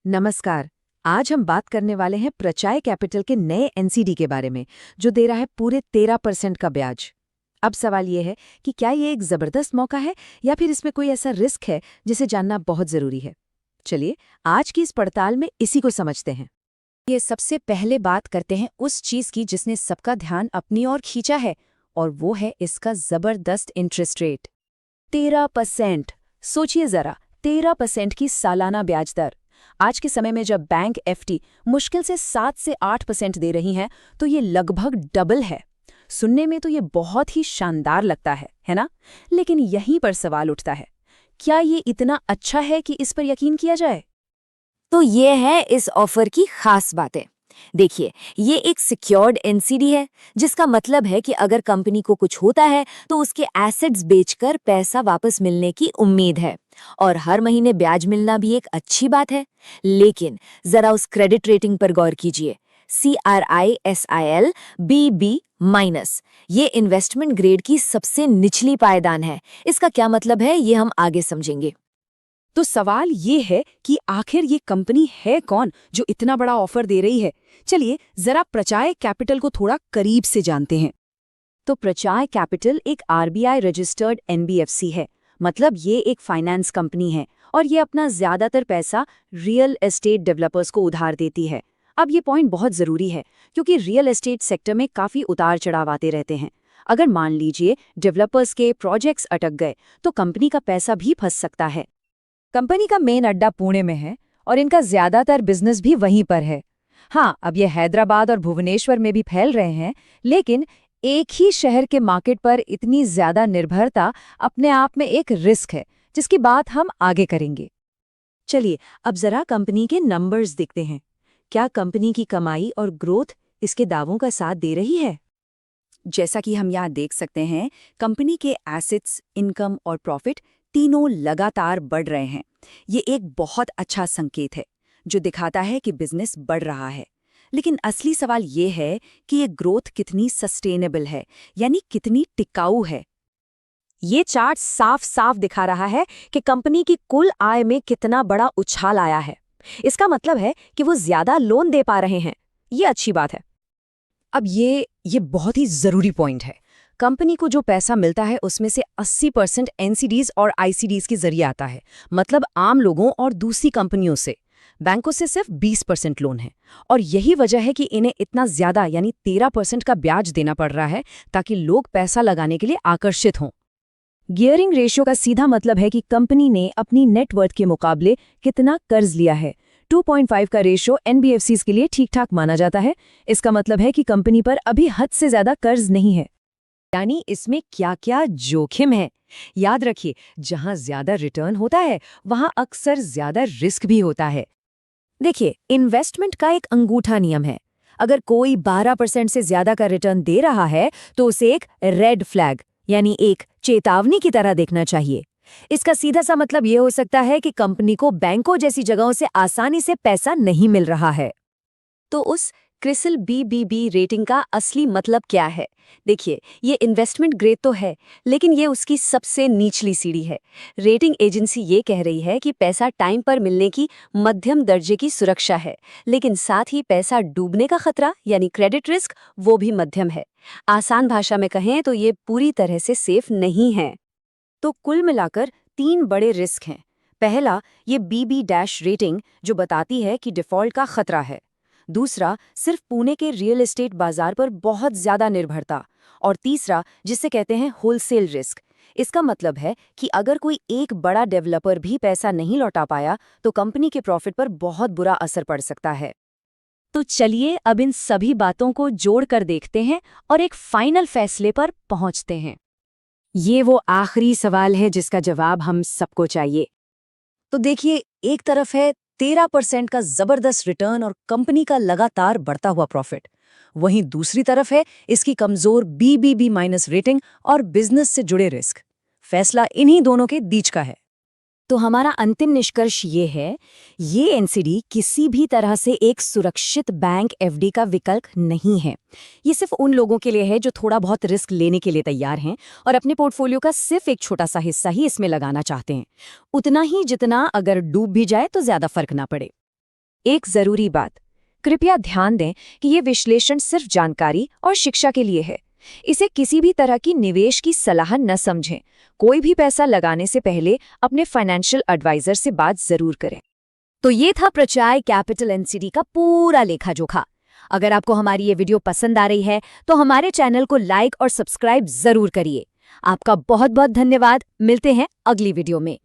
नमस्कार। आज हम बात करने वाले हैं प्रचाय कैपिटल के नए एनसीडी के बारे में, जो दे रहा है पूरे 13% का ब्याज। अब सवाल ये है कि क्या ये एक जबरदस्त मौका है या फिर इसमें कोई ऐसा रिस्क है जिसे जानना बहुत जरूरी है। चलिए आज की इस पड़ताल में इसी को समझते हैं। ये सबसे पहले बात करते हैं उस चीज की जिसने सबका ध्यान अपनी ओर खींचा है, और वो है इसका जबरदस्त इंटरेस्ट रेट। 13%। सोचिए जरा, 13% की सालाना ब्याज दर। आज के समय में जब बैंक एफडी मुश्किल से 7 से 8% दे रही हैं, तो ये लगभग डबल है। सुनने में तो ये बहुत ही शानदार लगता है ना? लेकिन यहीं पर सवाल उठता है, क्या ये इतना अच्छा है कि इस पर यकीन किया जाए? तो ये है इस ऑफर की खास बातें। देखिए, ये एक सिक्योर्ड एनसीडी है, जिसका मतलब है कि अगर कंपनी को कुछ होता है तो उसके एसेट्स बेचकर पैसा वापस मिलने की उम्मीद है, और हर महीने ब्याज मिलना भी एक अच्छी बात है। लेकिन जरा उस क्रेडिट रेटिंग पर गौर कीजिए, CRISIL BB-। ये इन्वेस्टमेंट ग्रेड की सबसे निचली पायदान है। इसका क्या मतलब है, ये हम आगे समझेंगे। तो सवाल ये है कि आखिर ये कंपनी है कौन जो इतना बड़ा ऑफर दे रही है। चलिए जरा प्रचाय कैपिटल को थोड़ा करीब से जानते हैं। तो प्रचाय कैपिटल एक RBI रजिस्टर्ड NBFC है, मतलब ये एक फाइनेंस कंपनी है, और ये अपना ज्यादातर पैसा रियल एस्टेट डेवलपर्स को उधार देती है। अब ये पॉइंट बहुत जरूरी है, क्योंकि रियल एस्टेट सेक्टर में काफी उतार चढ़ाव आते रहते हैं। अगर मान लीजिए डेवलपर्स के प्रोजेक्ट्स अटक गए, तो कंपनी का पैसा भी फंस सकता है। कंपनी का मेन अड्डा पुणे में है, और इनका ज्यादातर बिजनेस भी वहीं पर है। हाँ, अब ये हैदराबाद और भुवनेश्वर में भी फैल रहे हैं, लेकिन एक ही शहर के मार्केट पर इतनी ज्यादा निर्भरता अपने आप में एक रिस्क है, जिसकी बात हम आगे करेंगे। चलिए अब जरा कंपनी के नंबर्स देखते हैं। क्या कंपनी की कमाई और ग्रोथ इसके दावों का साथ दे रही है? जैसा कि हम यहाँ देख सकते हैं, कंपनी के एसेट्स, इनकम और प्रॉफिट तीनों लगातार बढ़ रहे हैं। ये एक बहुत अच्छा संकेत है, जो दिखाता है कि बिजनेस बढ़ रहा है। लेकिन असली सवाल ये है कि ये ग्रोथ कितनी सस्टेनेबल है, यानी कितनी टिकाऊ है। ये चार्ट साफ साफ दिखा रहा है कि कंपनी की कुल आय में कितना बड़ा उछाल आया है। इसका मतलब है कि वो ज्यादा लोन दे पा रहे हैं। ये अच्छी बात है। अब ये बहुत ही जरूरी पॉइंट है। कंपनी को जो पैसा मिलता है उसमें से 80% एनसीडीज और आईसीडीज के जरिए आता है, मतलब आम लोगों और दूसरी कंपनियों से। बैंकों से सिर्फ 20% लोन है, और यही वजह है कि इन्हें इतना ज्यादा यानी 13% का ब्याज देना पड़ रहा है, ताकि लोग पैसा लगाने के लिए आकर्षित हों। गियरिंग रेशियो का सीधा मतलब है कि कंपनी ने अपनी नेटवर्थ के मुकाबले कितना कर्ज लिया है। 2.5 का रेशियो एनबीएफसीज के लिए ठीक ठाक माना जाता है। इसका मतलब है कि कंपनी पर अभी हद से ज्यादा कर्ज नहीं है। यानी इसमें क्या क्या जोखिम है। याद रखिए, जहां ज्यादा रिटर्न होता है वहां अक्सर ज्यादा रिस्क भी होता है। देखिए, इन्वेस्टमेंट का एक अंगूठा नियम है। अगर कोई 12% से ज्यादा का रिटर्न दे रहा है तो उसे एक रेड फ्लैग यानी एक चेतावनी की तरह देखना चाहिए। इसका सीधा सा मतलब ये हो सकता है कि कंपनी को बैंकों जैसी जगहों से आसानी से पैसा नहीं मिल रहा है। तो उस क्रिसिल BBB रेटिंग का असली मतलब क्या है? देखिए, ये इन्वेस्टमेंट ग्रेड तो है, लेकिन ये उसकी सबसे निचली सीढ़ी है। रेटिंग एजेंसी ये कह रही है कि पैसा टाइम पर मिलने की मध्यम दर्जे की सुरक्षा है, लेकिन साथ ही पैसा डूबने का खतरा यानी क्रेडिट रिस्क वो भी मध्यम है। आसान भाषा में कहें तो ये पूरी तरह से सेफ नहीं है। तो कुल मिलाकर 3 बड़े रिस्क हैं। पहला, ये BB- रेटिंग जो बताती है कि डिफॉल्ट का खतरा है। दूसरा, सिर्फ पुणे के रियल एस्टेट बाजार पर बहुत ज्यादा निर्भरता। और तीसरा, जिसे कहते हैं होलसेल रिस्क। इसका मतलब है कि अगर कोई एक बड़ा डेवलपर भी पैसा नहीं लौटा पाया तो कंपनी के प्रॉफिट पर बहुत बुरा असर पड़ सकता है। तो चलिए अब इन सभी बातों को जोड़कर देखते हैं और एक फाइनल फैसले पर पहुंचते हैं। ये वो आखिरी सवाल है जिसका जवाब हम सबको चाहिए। तो देखिए, एक तरफ है 13% का जबरदस्त रिटर्न और कंपनी का लगातार बढ़ता हुआ प्रॉफिट। वहीं दूसरी तरफ है इसकी कमजोर BBB- रेटिंग और बिजनेस से जुड़े रिस्क। फैसला इन्हीं दोनों के बीच का है। तो हमारा अंतिम निष्कर्ष ये है, ये एनसीडी किसी भी तरह से एक सुरक्षित बैंक एफडी का विकल्प नहीं है। ये सिर्फ उन लोगों के लिए है जो थोड़ा बहुत रिस्क लेने के लिए तैयार हैं और अपने पोर्टफोलियो का सिर्फ एक छोटा सा हिस्सा ही इसमें लगाना चाहते हैं, उतना ही जितना अगर डूब भी जाए तो ज्यादा फर्क ना पड़े। एक जरूरी बात, कृपया ध्यान दें कि ये विश्लेषण सिर्फ जानकारी और शिक्षा के लिए है। इसे किसी भी तरह की निवेश की सलाह न समझें। कोई भी पैसा लगाने से पहले अपने फाइनेंशियल एडवाइजर से बात जरूर करें। तो ये था प्रचार कैपिटल एनसीडी का पूरा लेखा जोखा। अगर आपको हमारी ये वीडियो पसंद आ रही है तो हमारे चैनल को लाइक और सब्सक्राइब जरूर करिए। आपका बहुत बहुत धन्यवाद। मिलते हैं अगली वीडियो में।